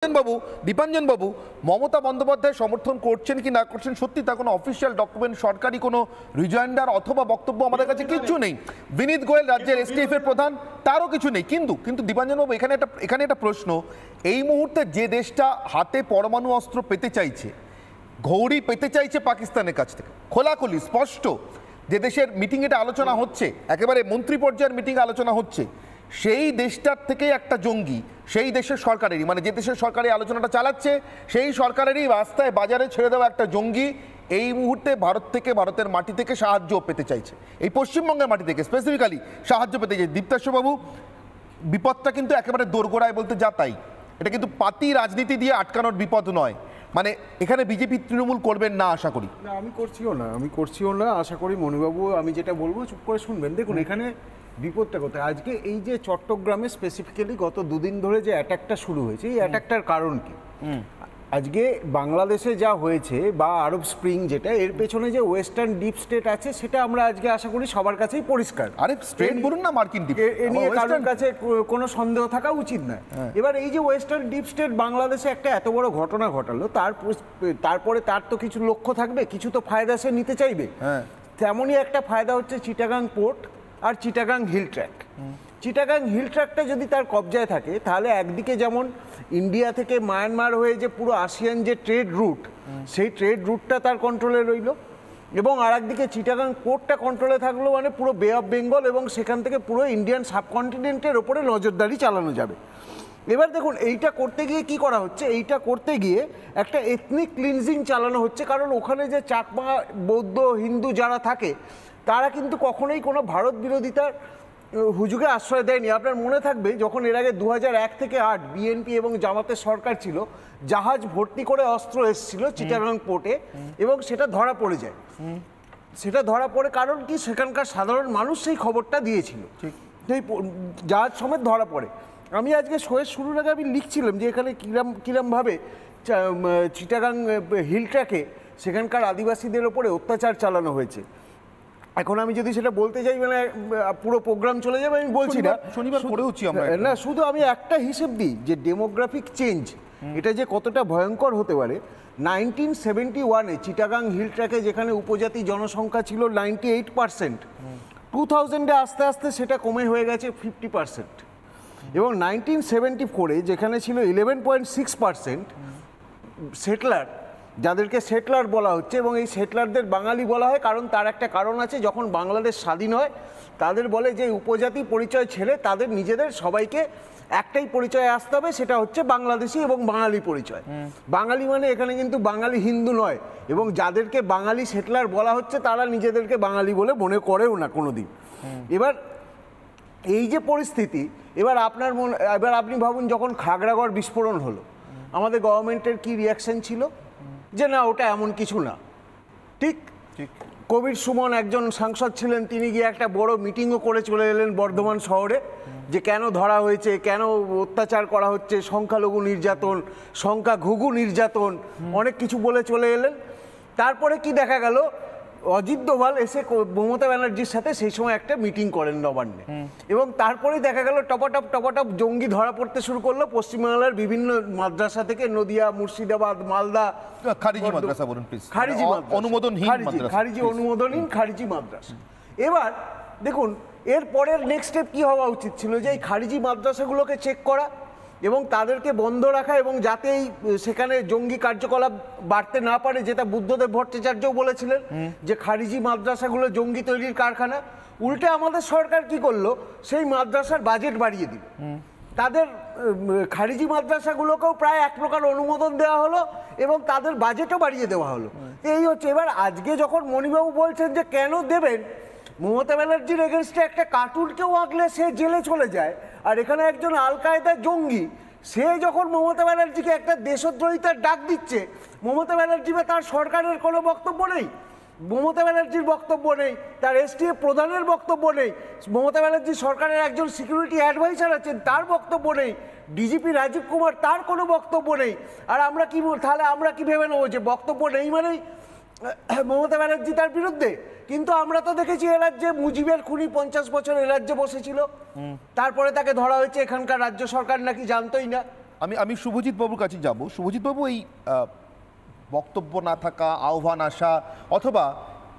বাবু, দীপাঞ্জন বাবু, মমতা বন্দ্যোপাধ্যায় সমর্থন করছেন কি না করছেন সত্যি তা কোনো অফিসিয়াল ডকুমেন্ট, সরকারি কোনো রিজয়েন্ডার অথবা বক্তব্য আমাদের কাছে কিচ্ছু নেই। বিনীত গোয়েল রাজ্যের এসটিএফ এর প্রধান, তারও কিছু নেই। কিন্তু দীপাঞ্জন বাবু, এখানে একটা প্রশ্ন, এই মুহূর্তে যে দেশটা হাতে পরমাণু অস্ত্র পেতে চাইছে, ঘৌড়ি পেতে চাইছে পাকিস্তানের কাছ থেকে, খোলাখুলি স্পষ্ট, যে দেশের মিটিং এটা আলোচনা হচ্ছে, একেবারে মন্ত্রী পর্যায়ের মিটিং আলোচনা হচ্ছে, সেই দেশটার থেকে একটা জঙ্গি সেই দেশের সরকারেরই, মানে যে দেশের সরকার এই আলোচনাটা চালাচ্ছে সেই সরকারেরই রাস্তায় বাজারে ছেড়ে দেওয়া একটা জঙ্গি এই মুহূর্তে ভারতের মাটি থেকে সাহায্য পেতে চাইছে, এই পশ্চিমবঙ্গের মাটি থেকে স্পেসিফিক্যালি সাহায্য পেতে চাইছে। দীপ্তাশবাবু, বিপদটা কিন্তু একেবারে দোরগোড়ায় বলতে যা তাই, এটা কিন্তু পাতি রাজনীতি দিয়ে আটকানোর বিপদ নয়। মানে এখানে বিজেপি তৃণমূল করবেন না আশা করি। না, আমি করছিও না আশা করি। মণিবাবু, আমি যেটা বলবো চুপ করে শুনবেন। দেখুন, এখানে বিপদটা কোথায়? আজকে এই যে চট্টগ্রামে স্পেসিফিক্যালি গত দুদিন ধরে যে অ্যাটাকটা শুরু হয়েছে, এই অ্যাটাকটার কারণ কি? আজকে বাংলাদেশে যা হয়েছে বা আরব স্প্রিং যেটা, এর পেছনে যে ওয়েস্টার্ন ডিপ স্টেট আছে সেটা আমরা আজকে আশা করি সবার কাছেই পরিষ্কার। আরে স্ট্রেট বলুন না, মার্কিন ডিপ, এ নিয়ে কারোর কাছে কোনো সন্দেহ থাকা উচিত নয়। এবার এই যে ওয়েস্টার্ন ডিপ স্টেট বাংলাদেশে একটা এত বড় ঘটনা ঘটালো, তারপরে তার তো কিছু লক্ষ্য থাকবে, কিছু তো ফায়দা সে নিতে চাইবে। তেমনই একটা ফায়দা হচ্ছে চিটাগাং পোর্ট আর Chittagong hill tract. Chittagong hill ট্র্যাকটা যদি তার কবজায় থাকে, তাহলে একদিকে যেমন ইন্ডিয়া থেকে মায়ানমার হয়ে যে পুরো আসিয়ান যে ট্রেড রুট, সেই ট্রেড রুটটা তার কন্ট্রোলে রইল, এবং আর একদিকে চিটাগাং পোর্টটা কন্ট্রোলে থাকলো, মানে পুরো বে অফ বেঙ্গল এবং সেখান থেকে পুরো ইন্ডিয়ান সাবকন্টিনেন্টের ওপরে নজরদারি চালানো যাবে। এবার দেখুন, এইটা করতে গিয়ে কি করা হচ্ছে? এইটা করতে গিয়ে একটা এথনিক ক্লিনজিং চালানো হচ্ছে, কারণ ওখানে যে চাকমা, বৌদ্ধ, হিন্দু যারা থাকে তারা কিন্তু কখনোই কোনো ভারত বিরোধিতার হুজুগে আশ্রয় দেয়নি। আপনার মনে থাকবে, যখন এর আগে 2001 থেকে 2008 বিএনপি এবং জামাতের সরকার ছিল, জাহাজ ভর্তি করে অস্ত্র এসেছিল চিটাগাং পোর্টে, এবং সেটা ধরা পড়ে যায়। সেটা ধরা পড়ে কারণ কি? সেখানকার সাধারণ মানুষ সেই খবরটা দিয়েছিল, সেই জাহাজ সমেত ধরা পড়ে। আমি আজকে শোয়ের শুরুর আগে আমি লিখছিলাম যে এখানে কিরমভাবে চিটাগাং হিল ট্র্যাকে সেখানকার আদিবাসীদের ওপরে অত্যাচার চালানো হয়েছে। এখন আমি যদি সেটা বলতে চাই, মানে পুরো প্রোগ্রাম চলে যাবে, আমি বলছি না, শনিবার করেওছি আমরা না, শুধু আমি একটা হিসেব দিই যে ডেমোগ্রাফিক চেঞ্জ এটা যে কতটা ভয়ঙ্কর হতে পারে। 1971-এ চিটাগাং হিল ট্র্যাকে যেখানে উপজাতি জনসংখ্যা ছিল 98%, 2000-এ আস্তে আস্তে সেটা কমে হয়ে গেছে 50%, এবং 1974-এ যেখানে ছিল 11.6% সেটলার, যাদেরকে সেটলার বলা হচ্ছে, এবং এই সেটলারদের বাঙালি বলা হয় কারণ তার একটা কারণ আছে। যখন বাংলাদেশ স্বাধীন হয়, তাদের বলে যে উপজাতি পরিচয় ছেড়ে তাদের নিজেদের সবাইকে একটাই পরিচয় আসতে হবে, সেটা হচ্ছে বাংলাদেশি এবং বাঙালি পরিচয়। বাঙালি মানে এখানে কিন্তু বাঙালি হিন্দু নয়, এবং যাদেরকে বাঙালি সেটলার বলা হচ্ছে তারা নিজেদেরকে বাঙালি বলে মনে করেও না কোনোদিন। এবার এই যে পরিস্থিতি, এবার আপনি ভাবুন, যখন খাগড়াগড় বিস্ফোরণ হলো, আমাদের গভর্নমেন্টের কি রিয়াকশন ছিল? যে না, ওটা এমন কিছু না। ঠিক কবির সুমন একজন সাংসদ ছিলেন, তিনি গিয়ে একটা বড় মিটিংও করে চলে এলেন বর্ধমান শহরে, যে কেন ধরা হয়েছে, কেন অত্যাচার করা হচ্ছে, সংখ্যালঘু নির্যাতন, সংখ্যাগুরু নির্যাতন, অনেক কিছু বলে চলে এলেন। তারপরে কি দেখা গেল? অজিত দোভাল এসে মমতা ব্যানার্জির সাথে সেই সময় একটা মিটিং করেন নবান্নে, এবং তারপরেই দেখা গেল টপাটপ জঙ্গি ধরা পড়তে শুরু করলো পশ্চিমবাংলার বিভিন্ন মাদ্রাসা থেকে, নদিয়া, মুর্শিদাবাদ, মালদা। খারিজি মাদ্রাসা বলুন প্লিজ, খারিজি অনুমোদনহীন খারিজি মাদ্রাসা। এবার দেখুন, এর পরের নেক্সট স্টেপ কি হওয়া উচিত ছিল? যে এই খারিজি মাদ্রাসাগুলোকে চেক করা এবং তাদেরকে বন্ধ রাখা, এবং যাতে সেখানে জঙ্গি কার্যকলাপ বাড়তে না পারে, যেটা বুদ্ধদেব ভট্টাচার্যও বলেছিলেন যে খারিজি মাদ্রাসাগুলো জঙ্গি তৈরির কারখানা। উল্টে আমাদের সরকার কি করলো? সেই মাদ্রাসার বাজেট বাড়িয়ে দিল, তাদের খারিজি মাদ্রাসাগুলোকেও প্রায় এক প্রকার অনুমোদন দেওয়া হলো, এবং তাদের বাজেটও বাড়িয়ে দেওয়া হলো। এই হচ্ছে। এবার আজকে যখন মণিবাবু বলছেন যে কেন দেবেন, মমতা ব্যানার্জির এগেনস্টে একটা কার্টুনকেও আঁকলে সে জেলে চলে যায়, আর এখানে একজন আল কায়দার জঙ্গি, সে যখন মমতা ব্যানার্জিকে একটা দেশদ্রোহিতার ডাক দিচ্ছে, মমতা ব্যানার্জি বা তার সরকারের কোনো বক্তব্য নেই, মমতা ব্যানার্জির বক্তব্য নেই, তার এসটিএফ প্রধানের বক্তব্য নেই, মমতা ব্যানার্জি সরকারের একজন সিকিউরিটি অ্যাডভাইজার আছেন তার বক্তব্য নেই, ডিজিপি রাজীব কুমার তার কোনো বক্তব্য নেই। আর তাহলে আমরা কি ভেবে নেবো যে বক্তব্য নেই মানেই মমতা ব্যানার্জি তার বিরুদ্ধে? কিন্তু আমরা তো দেখেছি এ রাজ্যে মুজিবের খুনি 50 বছর এ রাজ্যে বসেছিল, তারপরে তাকে ধরা হয়েছে, এখানকার রাজ্য সরকার নাকি জানতোই না। আমি শুভজিৎ বাবুর কাছে যাব। শুভজিৎ বাবু, এই বক্তব্য না থাকা, আহ্বান আসা, অথবা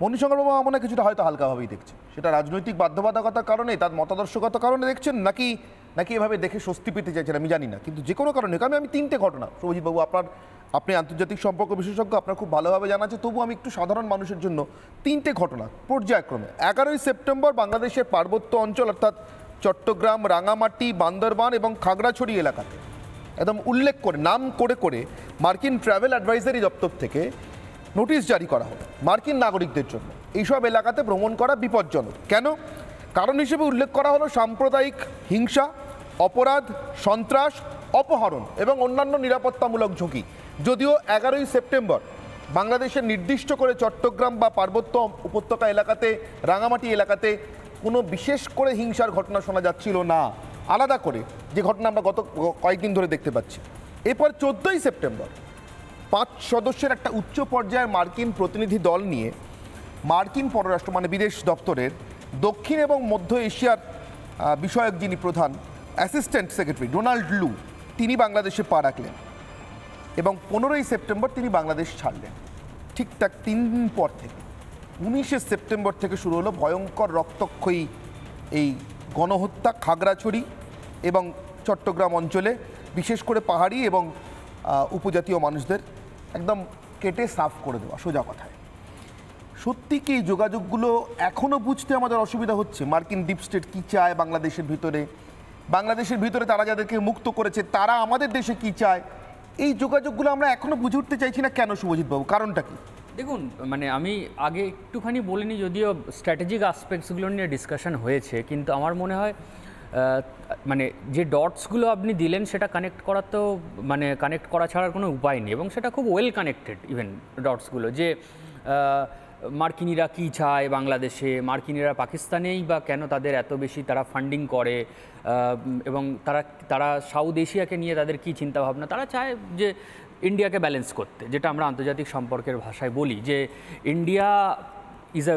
মণিশঙ্কর বাবু মনে হয় কিছুটা হয়তো হালকাভাবেই দেখছে, সেটা রাজনৈতিক বাধ্যবাধকতার কারণে, তার মতাদর্শগত কারণে দেখছেন, নাকি এভাবে দেখে স্বস্তি পেতে চাইছেন আমি জানি না, কিন্তু যে কোনো কারণে আমি তিনটে ঘটনা, শুভজিৎ বাবু আপনি আন্তর্জাতিক সম্পর্ক বিশেষজ্ঞ, আপনার খুব ভালোভাবে জানা আছে, তবু আমি একটু সাধারণ মানুষের জন্য তিনটে ঘটনা পর্যায়ক্রমে। 11ই সেপ্টেম্বর বাংলাদেশের পার্বত্য অঞ্চল অর্থাৎ চট্টগ্রাম, রাঙামাটি, বান্দরবান এবং খাগড়াছড়ি এলাকাতে একদম উল্লেখ করে, নাম করে মার্কিন ট্রাভেল অ্যাডভাইজারি দপ্তর থেকে নোটিশ জারি করা হলো মার্কিন নাগরিকদের জন্য এইসব এলাকাতে ভ্রমণ করা বিপজ্জনক। কেন? কারণ হিসেবে উল্লেখ করা হলো সাম্প্রদায়িক হিংসা, অপরাধ, সন্ত্রাস, অপহরণ এবং অন্যান্য নিরাপত্তামূলক ঝুঁকি। যদিও 11ই সেপ্টেম্বর বাংলাদেশের নির্দিষ্ট করে চট্টগ্রাম বা পার্বত্য উপত্যকা এলাকাতে, রাঙামাটি এলাকাতে কোনো বিশেষ করে হিংসার ঘটনা শোনা যাচ্ছিল না, আলাদা করে যে ঘটনা আমরা গত কয়েকদিন ধরে দেখতে পাচ্ছি। এরপর 14ই সেপ্টেম্বর 5 সদস্যের একটা উচ্চ পর্যায়ের মার্কিন প্রতিনিধি দল নিয়ে মার্কিন পররাষ্ট্র বিদেশ দপ্তরের দক্ষিণ এবং মধ্য এশিয়ার বিষয়ক যিনি প্রধান অ্যাসিস্ট্যান্ট সেক্রেটারি ডোনাল্ড লু, তিনি বাংলাদেশে পা রাখলেন এবং 15ই সেপ্টেম্বর তিনি বাংলাদেশ ছাড়লেন। ঠিক তার 3 দিন পর থেকে 19শে সেপ্টেম্বর থেকে শুরু হলো ভয়ঙ্কর রক্তক্ষয়ী এই গণহত্যা খাগড়াছড়ি এবং চট্টগ্রাম অঞ্চলে, বিশেষ করে পাহাড়ি এবং উপজাতীয় মানুষদের একদম কেটে সাফ করে দেওয়া, সোজা কথায়। সত্যি কি এই যোগাযোগগুলো এখনও বুঝতে আমাদের অসুবিধা হচ্ছে? মার্কিন ডিপ স্টেট কী চায় বাংলাদেশের ভিতরে তারা যাদেরকে মুক্ত করেছে তারা আমাদের দেশে কী চায়, এই যোগাযোগগুলো আমরা এখনও বুঝে উঠতে চাইছি না কেন শুভজিৎবাবু? কারণটা কি? দেখুন, আমি আগে একটুখানি বলিনি, যদিও স্ট্র্যাটেজিক আসপেক্টসগুলো নিয়ে ডিসকাশন হয়েছে, কিন্তু আমার মনে হয় যে ডটসগুলো আপনি দিলেন সেটা কানেক্ট করা তো কানেক্ট করা ছাড়ার কোনো উপায় নেই, এবং সেটা খুব ওয়েল কানেক্টেড। ইভেন ডটসগুলো যে মার্কিনিরা কী চায় বাংলাদেশে, মার্কিনিরা পাকিস্তানেই বা কেন তাদের এত বেশি তারা ফান্ডিং করে, এবং তারা সাউথ এশিয়াকে নিয়ে তাদের কী চিন্তাভাবনা, তারা চায় যে ইন্ডিয়াকে ব্যালেন্স করতে, যেটা আমরা আন্তর্জাতিক সম্পর্কের ভাষায় বলি যে India is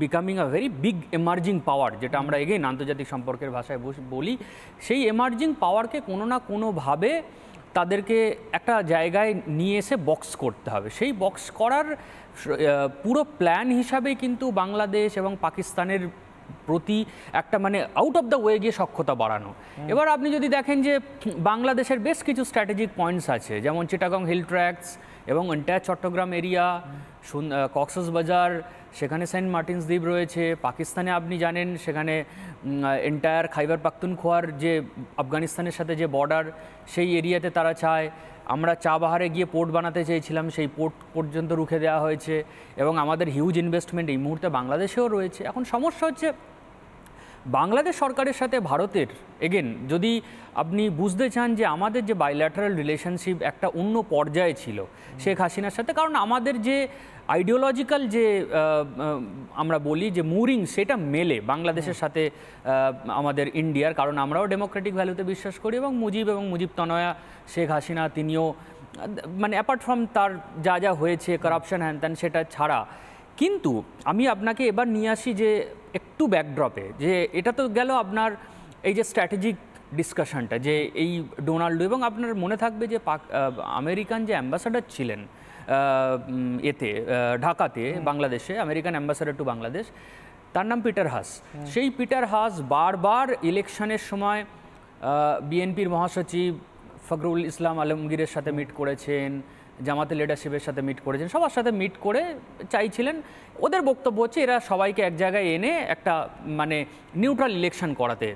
becoming a very big emerging power, যেটা আমরা এগেইন আন্তর্জাতিক সম্পর্কের ভাষায় বলি। সেই এমার্জিং পাওয়ারকে কোনো না কোনোভাবে তাদেরকে একটা জায়গায় নিয়ে এসে বক্স করতে হবে। সেই বক্স করার পুরো প্ল্যান হিসাবেই কিন্তু বাংলাদেশ এবং পাকিস্তানের প্রতি একটা আউট অফ দ্য ওয়ে গিয়ে সখ্যতা বাড়ানো। এবার আপনি যদি দেখেন যে বাংলাদেশের বেশ কিছু স্ট্র্যাটেজিক পয়েন্টস আছে, যেমন চিটাগং হিল ট্র্যাক্টস এবং এন্টায়ার চট্টগ্রাম এরিয়া, কক্সবাজার, সেখানে সেন্ট মার্টিনস দ্বীপ রয়েছে। পাকিস্তানে আপনি জানেন সেখানে এন্টায়ার খাইবার পাখতুনখোয়ার যে আফগানিস্তানের সাথে যে বর্ডার, সেই এরিয়াতে তারা চায়। আমরা চাবাহারে গিয়ে পোর্ট বানাতে চেয়েছিলাম, সেই পোর্ট পর্যন্ত রুখে দেওয়া হয়েছে, এবং আমাদের হিউজ ইনভেস্টমেন্ট এই মুহূর্তে বাংলাদেশেও রয়েছে। এখন সমস্যা হচ্ছে বাংলাদেশ সরকারের সাথে ভারতের, এগেন যদি আপনি বুঝতে চান যে আমাদের যে বাইল্যাটারাল রিলেশনশিপ একটা অন্য পর্যায়ে ছিল শেখ হাসিনার সাথে, কারণ আমাদের যে আইডিওলজিক্যাল যে আমরা বলি যে মুরিং, সেটা মেলে বাংলাদেশের সাথে আমাদের ইন্ডিয়ার, কারণ আমরাও ডেমোক্রেটিক ভ্যালুতে বিশ্বাস করি, এবং মুজিব তনয়া শেখ হাসিনা তিনিও অ্যাপার্ট ফ্রম তার যা হয়েছে কারাপশন হ্যান ত্যান সেটা ছাড়া। কিন্তু আমি আপনাকে এবার নিয়ে আসি যে একটু ব্যাকড্রপে, যে এটা তো গেল আপনার এই যে স্ট্র্যাটেজিক ডিসকাশনটা, যে এই ডোনাল্ড, এবং আপনার মনে থাকবে যে আমেরিকান যে অ্যাম্বাসাডার ছিলেন ঢাকাতে, বাংলাদেশে আমেরিকান অ্যাম্বাসাডার টু বাংলাদেশ, তার নাম পিটার হাস। সেই পিটার হাস বারবার ইলেকশনের সময় বিএনপির মহাসচিব ফখরুল ইসলাম আলমগীরের সাথে মিট করেছেন, জামাতের লিডারশিপের সাথে মিট করেছেন, সবার সাথে মিট করে চাইছিলেন, ওদের বক্তব্য হচ্ছে এরা সবাইকে এক জায়গায় এনে একটা নিউট্রাল ইলেকশন করাতে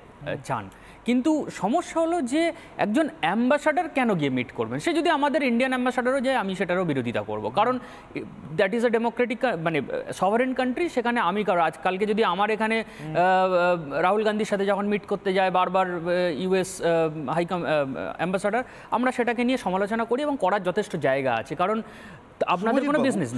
চান। কিন্তু সমস্যা হলো যে একজন অ্যাম্বাসাডার কেন গিয়ে মিট করবেন? সে যদি আমাদের ইন্ডিয়ান অ্যাম্বাসাডারও যায়, আমি সেটারও বিরোধিতা করব, কারণ that is a Democratic sovereign country. সেখানে আমি আজকালকে যদি আমার এখানে রাহুল গান্ধীর সাথে যখন মিট করতে যায় বারবার ইউএস অ্যাম্বাসাডার, আমরা সেটাকে নিয়ে সমালোচনা করি এবং করার যথেষ্ট জায়গা আছে, কারণ আপনাদের কোনো বিজনেস